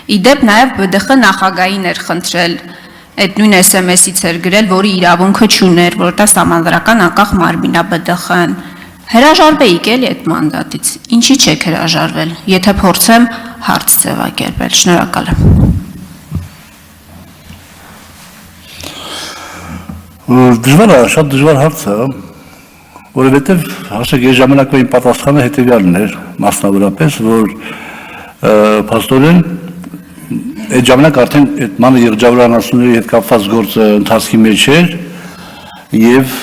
Իդեպ նաև ԲԴԽ նախագահին էր խնդրել այդ նույն SMS-ից էր գրել, որի իրավունքը չուներ, որովհետև սահմանադրական անկախ մարմին է ԲԴԽ-ն։ Հրաժարվեիք էլի այդ մանդատից։ Ինչի՞ չեք հրաժարվել, եթե փորձեմ հարց ձևակերպել։ Շնորհակալ եմ։ Դժվար է, շատ դժվար հարց է, որովհետև հասեք այս ժամանակվա իմ պատասխանը հետևյալն էր, մասնավորապես, որ փաստորեն այդ ժամանակ արդեն այդ մանր եղջավորանացուների հետ կապված գործը ընթացքի մեջ էր եւ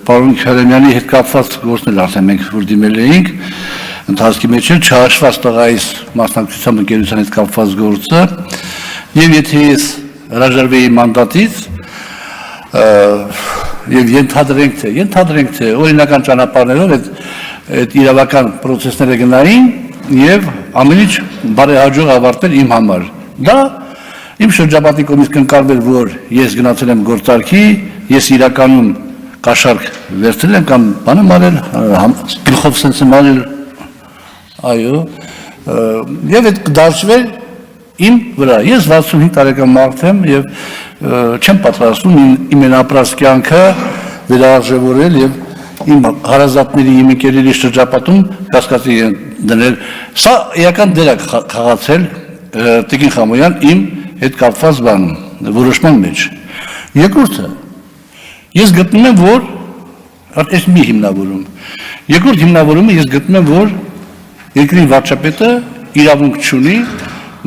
պարոն Քարամյանի հետ կապված գործն էլ արդեն մենք որ դիմել էինք ընթացքի մեջ էր չհաշված տղայիս մասնակցությամբ ընկերության հետ կապված գործը եւ եթե ես հրաժարվեի մանդատից եւ ենթադրենք թե օրինական ճանապարհներով այդ իրավական process-ները գնային եւ ամեն ինչ բարեհաջող ավարտել իմ համար դա իմ շրջապատի կողմից կնկալվել որ ես գնացել եմ գործարքի ես իրականում կաշառք վերցրել եմ կամ բանը մարել գլխով սենց եմ արել այո եւ այդ կդարձվել իմ վրա ես 65 տարեկան մարդ եմ եւ չեմ պատրաստվում իմ ապրած կյանքը վերարժևորել եւ իմ հարազատների իմ ընկերների շրջապատում կասկածի դնել սա իրական դեր է խաղացել Տիկին Խամոյան իմ հետ կապված բանում որոշման մեջ երկրորդը ես գտնում եմ որ այս մի հիմնավորում երկրորդ հիմնավորումը ես գտնում եմ որ երկրի վարչապետը իրավունք չունի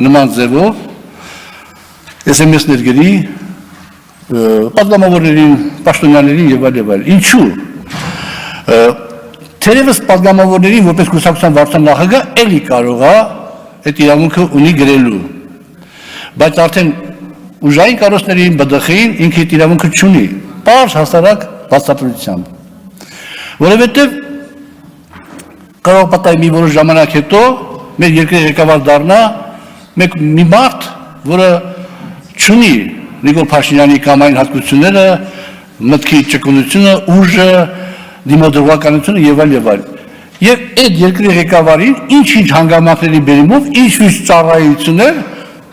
նման ձևով SMS-ներ գրի պատգամավորներին, պաշտոնյաներին եւ այլ ինչու թերևս պատգամավորներին որպես կուսակցության վարչության նախագահ էլի կարող է այդ իրավունքը ունի գրելու բայց արդեն ուժային կառույցներին ԲԴԽ-ին ինքը այդ իրավունքը չունի պարզ հասարակ բացատրությամբ որովհետեւ կարող պատահի մի որոշ ժամանակ հետո մեր երկրի ղեկավար դառնա մի մարդ որը չունի Նիկոլ Փաշինյանի կամային հատկությունները, մտքի ճկունությունը, ուժը, դիմադրողականությունը եւ այլ։ Եվ այդ երկրի ղեկավարին ինչ-ինչ հանգամանքների բերումով, ինչ-ինչ ծառայություններ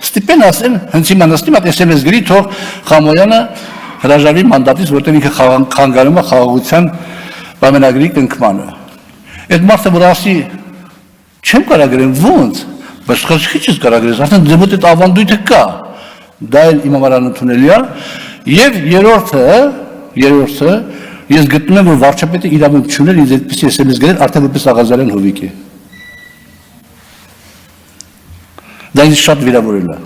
ստիպեն ասեն, հենց հիմա նստի մատ SMS գրի թող Խամոյանը հրաժարվի մանդատից, որտեղ ինքը խանգարում է խաղաղության պայմանագրի կնքմանը։ Այդ մարդը որ ասի չեմ կարող գրեմ ոնց, բայց խղճի չես կարող գրես, արդեն ձեզ մոտ այդ ավանդույթը կա։ Դա էլ իմ համար անընդունելի է եւ երրորդը ես գտնում եմ որ վարչապետը իրավունք չուներ ինձ այդպեսի SMS գրել արդեն որպես Աղազարյան Հովիկ է դա ինձ շատ վիրավորել է